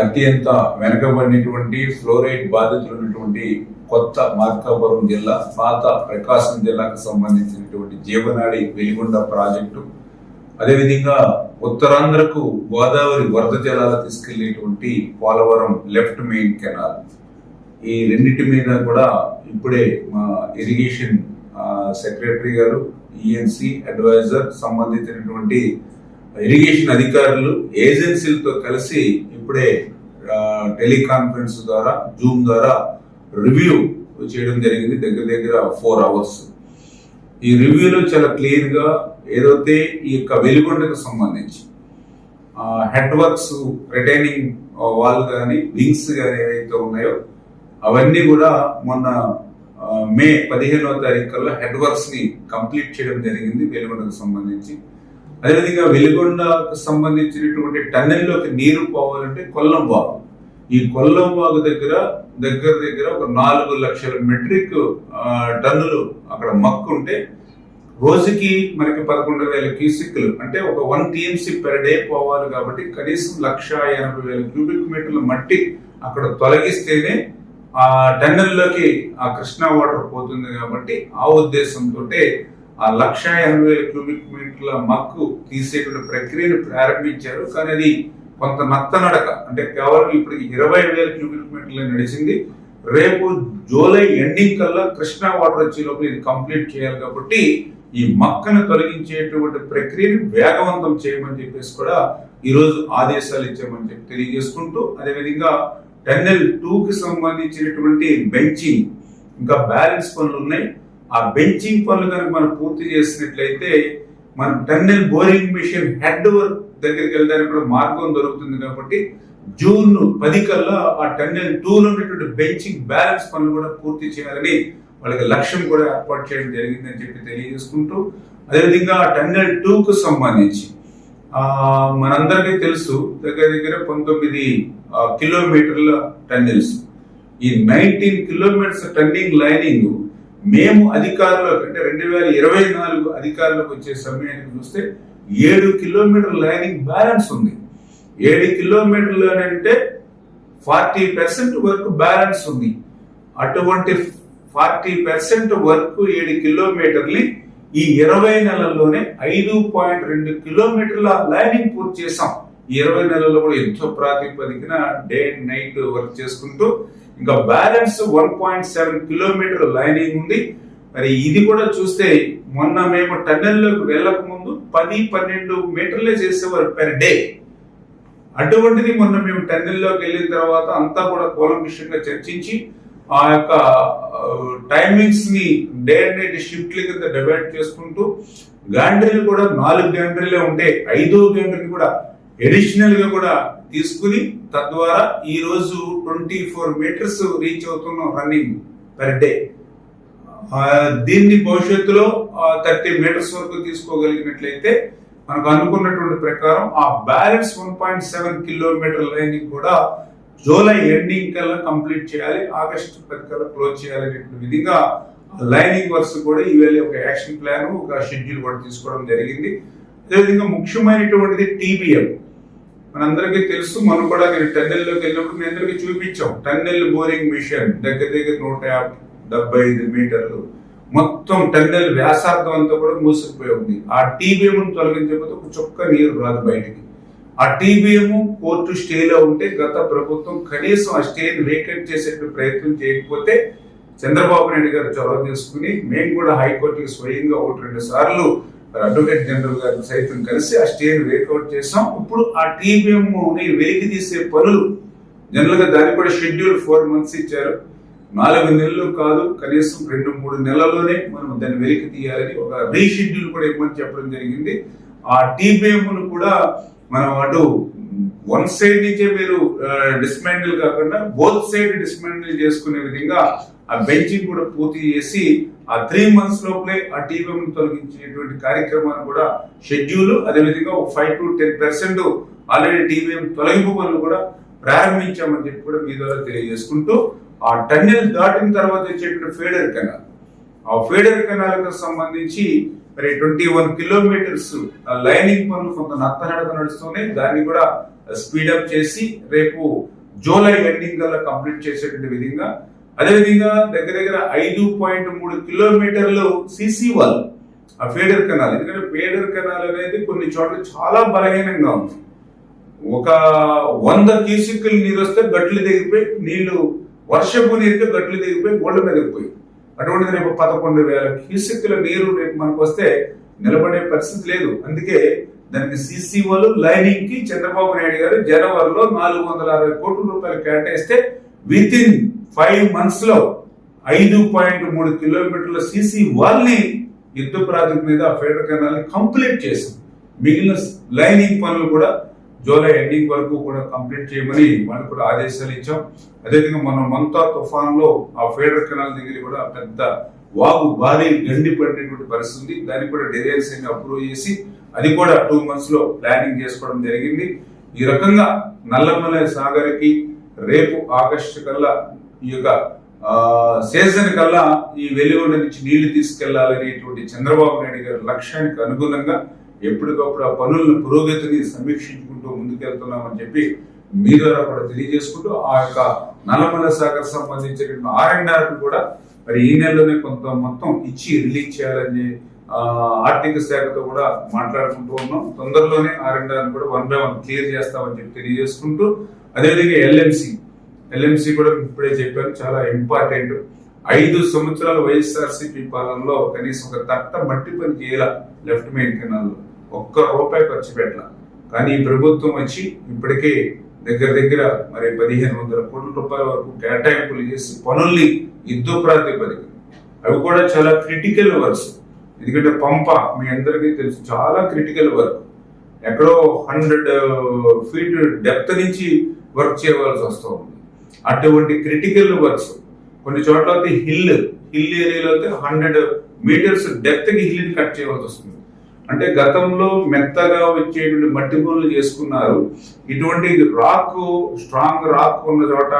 అత్యంత వెనకబడినటువంటి ఫ్లోరైడ్ బాధితులు ఉన్నటువంటి కొత్త మార్కాపురం జిల్లా, పాత ప్రకాశం జిల్లాకు సంబంధించినటువంటి జీవనాడి వెలిగొండ ప్రాజెక్టు, అదేవిధంగా ఉత్తరాంధ్రకు గోదావరి వరద జలాలు తీసుకెళ్లేటువంటి పోలవరం లెఫ్ట్ మెయిన్ కెనాల్, ఈ రెండింటి మీద కూడా ఇప్పుడే మా ఇరిగేషన్ సెక్రటరీ గారు, ఈఎన్సీ అడ్వైజర్, సంబంధించినటువంటి ఇరిగేషన్ అధికారులు, ఏజెన్సీలతో కలిసి ఇప్పుడే టెలికాన్ఫరెన్స్ ద్వారా, జూమ్ ద్వారా రివ్యూ చేయడం జరిగింది. దగ్గర దగ్గర 4 hours. ఈ రివ్యూలో చాలా క్లియర్ గా ఏదైతే ఈ యొక్క వెలిగొండకు సంబంధించి హెడ్ వర్క్స్, రిటైనింగ్ వాల్ కానీ, వింగ్స్ కానీ ఏవైతే ఉన్నాయో అవన్నీ కూడా మొన్న మే 15వ తారీఖు కల్లా హెడ్ వర్క్స్ ని కంప్లీట్ చేయడం జరిగింది వెలిగొండకు సంబంధించి. అదేవిధంగా వెలిగొండకు సంబంధించినటువంటి టన్నెల్లోకి నీరు పోవాలంటే కొల్లం వాగు, ఈ కొల్లం వాగు దగ్గర ఒక 4 లక్షల మెట్రిక్ టన్నులు అక్కడ మక్కు ఉంటే రోజుకి మనకి 11,000 క్యూసిక్లు అంటే ఒక 1 TMC పెర్ డే పోవాలి. కాబట్టి కనీసం 1,80,000 క్యూబిక్ మీటర్ల మట్టి అక్కడ తొలగిస్తేనే ఆ టన్నెల్లోకి ఆ కృష్ణా వాటర్ పోతుంది. కాబట్టి ఆ ఉద్దేశంతో ఆ 1,80,000 క్యూబిక్ మీటర్ల మక్కు తీసేటువంటి ప్రక్రియను ప్రారంభించారు. కానీ అది కొంత నత్తనడక, అంటే కేవలం ఇప్పుడు 20,000 క్యూబిక్ మీటర్లు నడిచింది. రేపు జూలై ఎండింగ్ కల్లా కృష్ణా వాటర్ వచ్చే లోపల ఇది కంప్లీట్ చేయాలి. కాబట్టి ఈ మక్కను తొలగించేటువంటి ప్రక్రియను వేగవంతం చేయమని చెప్పేసి కూడా ఈరోజు ఆదేశాలు ఇచ్చామని చెప్పి తెలియజేసుకుంటూ, అదేవిధంగా టన్నెల్ 2కి సంబంధించినటువంటి బెంచింగ్ ఇంకా బ్యాలెన్స్ పనులు ఉన్నాయి. ఆ బెంచింగ్ పనులు కనుక మనం పూర్తి చేసినట్లయితే మన tunnel boring machine head work దగ్గరికి వెళ్ళడానికి కూడా మార్గం దొరుకుతుంది. కాబట్టి జూన్ 10 కల్లా ఆ టన్నెల్ 2లో ఉన్నటువంటి బెంచింగ్ బ్యాలెన్స్ పనులు కూడా పూర్తి చేయాలని వాళ్ళకి లక్ష్యం కూడా ఏర్పాటు చేయడం జరిగిందని చెప్పి తెలియజేసుకుంటూ, అదేవిధంగా టన్నెల్ 2కు సంబంధించి మనందరికీ తెలుసు దగ్గర 19 కిలోమీటర్ల టన్నెల్స్. ఈ 19 కిలోమీటర్స్ టన్నింగ్ లైనింగ్ మేము అధికారంలోకి అంటే 2024 అధికారంలోకి వచ్చే సమయానికి చూస్తే 7 కిలోమీటర్ లైనింగ్ బ్యాలెన్స్ ఉంది. 7 కిలోమీటర్లు అంటే 40% వరకు బ్యాలెన్స్ ఉంది. అటువంటి 40% వరకు 7 కిలోమీటర్లు ఈ 20 నెలల్లోనే 5.2 కిలోమీటర్ల లైనింగ్ పూర్తి చేసాం. ఈ 20 నెలల్లో కూడా ఎంతో ప్రాతిపదికన డే అండ్ నైట్ వర్క్ చేసుకుంటూ ఇంకా బ్యాలెన్స్ 1.7 కిలోమీటర్ లైనింగ్ ఉంది. మరి ఇది కూడా చూస్తే మొన్న మేము టన్నెల్లోకి వెళ్ళక ముందు 10-12 మీటర్లే చేసేవారు పెర్ డే. అటువంటిది మొన్న మేము టన్నెల్లోకి వెళ్ళిన తర్వాత అంతా కూడా కూలంకషంగా చర్చించి ఆ యొక్క టైమింగ్స్ ని డే అండ్ నైట్ షిఫ్ట్ల కింద డివైడ్ చేసుకుంటూ గ్యాండ్రీలు కూడా 4 గ్యాండ్రీలే ఉంటే 5వ గ్యాండ్రీ కూడా అడిషనల్ గా కూడా తీసుకుని తద్వారా ఈ రోజు 24 మీటర్స్ రీచ్ అవుతున్నాం రన్నింగ్ పర్ డే. దీన్ని భవిష్యత్తులో 30 మీటర్స్ వరకు తీసుకోగలిగినట్లయితే మనకు అనుకున్నటువంటి ప్రకారం ఆ బ్యాలెన్స్ 1.7 కిలోమీటర్ లైనింగ్ కూడా జూలై ఎండింగ్ కల్లా కంప్లీట్ చేయాలి, ఆగస్టు 10 కల్లా క్లోజ్ చేయాలి అనేటువంటి విధంగా లైనింగ్ వర్క్స్ కూడా ఈవేళ ఒక యాక్షన్ ప్లాన్, ఒక షెడ్యూల్ కూడా తీసుకోవడం జరిగింది. అదేవిధంగా ముఖ్యమైనటువంటిది TBM. మనందరికీ తెలుసు, మనం కూడా నేను టన్నెల్లోకి వెళ్ళినప్పుడు మీ అందరికీ చూపించాం. టన్నెల్ బోరింగ్ మిషన్ దగ్గర 175 మీటర్లు మొత్తం టన్నెల్ వ్యాసార్థం అంతా కూడా మూసుకుపోయి ఉంది. ఆ TBM తొలగించకపోతే ఒక చుక్క నీరు రాదు బయటికి. ఆ TBM కోర్టు స్టేలో ఉంటే గత ప్రభుత్వం కనీసం ఆ స్టేని వేకెట్ చేసే ప్రయత్నం చేయకపోతే చంద్రబాబు నాయుడు గారు చొరవ తీసుకుని మేము కూడా హైకోర్టుకి స్వయంగా 1-2 సార్లు అడ్వకేట్ జనరల్ గారిని సైతం కలిసి ఆ స్టేని వేకౌట్ చేసాం. ఇప్పుడు ఆ TBM ని వెలికి తీసే పనులు జనరల్ గా దానికి కూడా షెడ్యూల్ 4 months ఇచ్చారు. 4 నెలలు కాదు, కనీసం 2-3 నెలల్లోనే మనం దాన్ని వెలికి తీయాలని ఒక రీషెడ్యూల్ కూడా ఇవ్వమని చెప్పడం జరిగింది. ఆ TBM ను కూడా మనం అటు వన్ సైడ్ నుంచే మీరు డిస్మాండిల్ కాకుండా బోత్ సైడ్ డిస్మాండిల్ చేసుకునే విధంగా ఆ బెంచింగ్ కూడా పూర్తి చేసి ఆ 3 months లోపలే ఆ TBM తొలగించేటువంటి కార్యక్రమాన్ని కూడా షెడ్యూల్, అదేవిధంగా 5-10% ఆల్రెడీ TBM తొలగింపు పనులు కూడా ప్రారంభించామని చెప్పి కూడా మీ ద్వారా తెలియజేసుకుంటూ, ఆ టన్నెల్ దాటిన తర్వాత వచ్చేటువంటి ఫీడర్ కెనాల్, ఆ ఫీడర్ కెనాల్ కు సంబంధించి మరి 21 కిలోమీటర్స్ లైనింగ్ పనులు కొంత నత్తనడక నడుస్తున్నాయి. దాన్ని కూడా స్పీడప్ చేసి రేపు జూలై ఎండింగ్ కల్లా కంప్లీట్ చేసేటువంటి విధంగా, అదేవిధంగా దగ్గర దగ్గర 5.3 కిలోమీటర్లు సిసి వాల్ ఆ ఫీడర్ కెనాల్. ఎందుకంటే ఫీడర్ కెనాల్ అనేది కొన్ని చోట్ల చాలా బలహీనంగా ఉంది. ఒక 100 క్యూసిక్లు నీరు వస్తే గట్లు దిగిపోయి, నీళ్లు వర్షపు నీరుతో గట్లు దిగిపోయి గోళ్ళ మీద పోయి, అటువంటిది రేపు 11,000 క్యూసిక్ల నీరు రేపు మనకు వస్తే నిలబడే పరిస్థితి లేదు. అందుకే దానికి సిసి వాళ్ళు లైనింగ్ కి చంద్రబాబు నాయుడు గారు జనవరిలో 460 కోట్ల రూపాయలు కేటాయిస్తే విత్ ఇన్ 5 months లో 5.3 కిలోమీటర్ల సిసి వాళ్ళని యుద్ధ ప్రాజెక్ట్ మీద ఫెడరల్ కెనాల్ ని కంప్లీట్ చేసింది. మిగిలిన లైనింగ్ పనులు కూడా జూలై ఎండింగ్ వరకు కూడా కంప్లీట్ చేయమని వాళ్ళు కూడా ఆదేశాలు ఇచ్చాం. అదేవిధంగా మనం మంతా తుఫాన్ లో ఆ ఫెడరల్ కెనాల్ దగ్గర కూడా పెద్ద వాగు భారీ గండి పడినటువంటి పరిస్థితి. దానికి కూడా డిజైన్స్ అన్ని అప్రూవ్ చేసి అది కూడా 2 months లో ప్లానింగ్ చేసుకోవడం జరిగింది. ఈ రకంగా నల్లమల సాగర్ కి రేపు ఆగస్టు కల్లా ఈ యొక్క సీజన్ కల్లా ఈ వెలిగొండ నుంచి నీళ్లు తీసుకెళ్లాలనేటువంటి చంద్రబాబు నాయుడు గారి లక్ష్యానికి అనుగుణంగా ఎప్పటికప్పుడు ఆ పనులను పురోగతిని సమీక్షించుకుంటూ ముందుకెళ్తున్నామని చెప్పి మీ ద్వారా కూడా తెలియజేసుకుంటూ, ఆ యొక్క నల్లమల సాగర్ సంబంధించిన R&R కూడా మరి ఈ నెలలోనే కొంత మొత్తం ఇచ్చి రిలీజ్ చేయాలని ఆర్థిక శాఖతో కూడా మాట్లాడుకుంటూ ఉన్నాం. తొందరలోనే R&R కూడా 1 by 1 క్లియర్ చేస్తామని చెప్పి తెలియజేసుకుంటూ, అదేవిధంగా ఎల్ఎంసి కూడా ఇప్పుడే చెప్పాను, చాలా ఇంపార్టెంట్. 5 సంవత్సరాల వైఎస్ఆర్సీపీ పాలనలో కనీసం ఒక తట్ట మట్టి పని చేయాల లెఫ్ట్ మెయిన్ కెనాల్ ₹1 ఖర్చు పెట్టాల. కానీ ఈ ప్రభుత్వం వచ్చి ఇప్పటికే దగ్గర మరి 1,500 కోట్ల రూపాయల వరకు కేటాయింపులు చేసి పనుల్ని యుద్ధ ప్రాతిపదిక, అవి కూడా చాలా క్రిటికల్ వర్క్స్. ఎందుకంటే పంప మీ అందరికీ తెలుసు చాలా క్రిటికల్ వర్క్. ఎక్కడో 100 feet డెప్త్ నుంచి వర్క్ చేయవలసి వస్తుంది. అటువంటి క్రిటికల్ వర్క్స్ కొన్ని చోట్ల అయితే హిల్ ఏరియాలో అయితే 100 meters డెప్త్ కి హిల్ కట్ చేయవలసి వస్తుంది. అంటే గతంలో మెత్తగా వచ్చేటువంటి మట్టి పనులు చేసుకున్నారు. ఇటువంటి స్ట్రాంగ్ రాక్ ఉన్న చోట,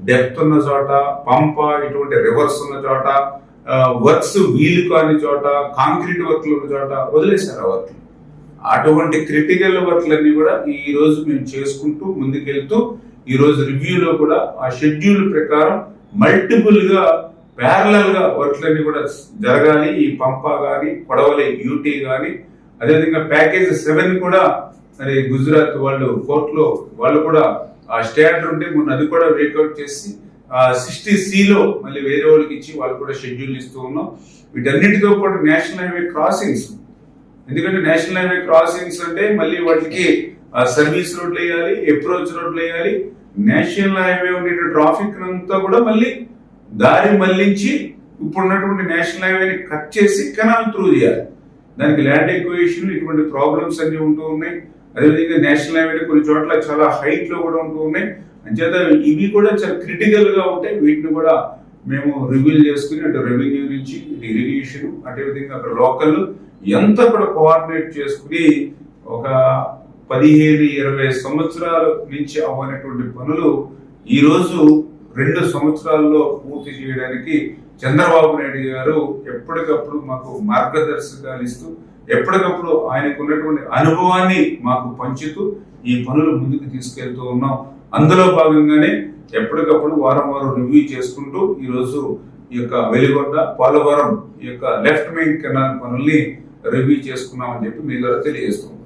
డెప్త్ ఉన్న చోట, పంప ఇటువంటి రివర్స్ ఉన్న చోట, వర్క్స్ వీలు కాని చోట, కాంక్రీట్ వర్క్లు ఉన్న చోట వదిలేశారు ఆ వర్క్లు. అటువంటి క్రిటికల్ వర్క్లన్నీ కూడా ఈ రోజు మేము చేసుకుంటూ ముందుకెళ్తూ, ఈ రోజు రివ్యూలో కూడా ఆ షెడ్యూల్ ప్రకారం మల్టిపుల్ గా ప్యారలల్ గా వర్క్లన్నీ కూడా జరగాలి. ఈ పంప గాని, కొడవలి యూటీ గాని, అదేవిధంగా ప్యాకేజ్ 7 కూడా మరి గుజరాత్ వాళ్ళు కోర్టులో వాళ్ళు కూడా ఆ స్టాండర్డ్ ఉంటే మొన్న అది కూడా బ్రేక్అవుట్ చేసి 60C లో మళ్ళీ వేరే వాళ్ళకి ఇచ్చి వాళ్ళు కూడా షెడ్యూల్ ఇస్తూ ఉన్నాం. వీటన్నిటితో పాటు నేషనల్ హైవే క్రాసింగ్స్, ఎందుకంటే నేషనల్ హైవే క్రాసింగ్స్ అంటే మళ్ళీ వాటికి సర్వీస్ రోడ్లు వేయాలి, అప్రోచ్ రోడ్లు వేయాలి. నేషనల్ హైవే ఉండే ట్రాఫిక్ అంతా కూడా మళ్ళీ దారి మళ్లించి ఇప్పుడున్నటువంటి నేషనల్ హైవేని కట్ చేసి కెనాల్ త్రూ చేయాలి. దానికి ల్యాండ్ ఎక్వేషన్ ఇటువంటి ప్రాబ్లమ్స్ అన్ని ఉంటూ ఉన్నాయి. అదేవిధంగా నేషనల్ హైవే కొన్ని చోట్ల చాలా హైట్ లో కూడా ఉంటూ ఉన్నాయి. అంచేత ఇవి కూడా చాలా క్రిటికల్ గా ఉంటాయి. వీటిని కూడా మేము రివ్యూ చేసుకుని అటు రెవెన్యూ నుంచి ఇటు ఇరిగేషన్, అదేవిధంగా అక్కడ లోకల్ ఎంత కూడా కోఆర్డినేట్ చేసుకుని ఒక 15-20 సంవత్సరాల నుంచి అవ్వనటువంటి పనులు ఈ రోజు 2 సంవత్సరాల్లో పూర్తి చేయడానికి చంద్రబాబు నాయుడు గారు ఎప్పటికప్పుడు మాకు మార్గదర్శకాలు ఇస్తూ, ఎప్పటికప్పుడు ఆయనకు ఉన్నటువంటి అనుభవాన్ని మాకు పంచుతూ ఈ పనులు ముందుకు తీసుకెళ్తూ ఉన్నాం. అందులో భాగంగానే ఎప్పటికప్పుడు వారం రివ్యూ చేసుకుంటూ ఈ రోజు ఈ యొక్క వెలిగొండ, పోలవరం ఈ యొక్క లెఫ్ట్ మెయిన్ కెనాల్ పనుల్ని రివ్యూ చేసుకున్నామని చెప్పి మీ ద్వారా తెలియజేస్తున్నాం.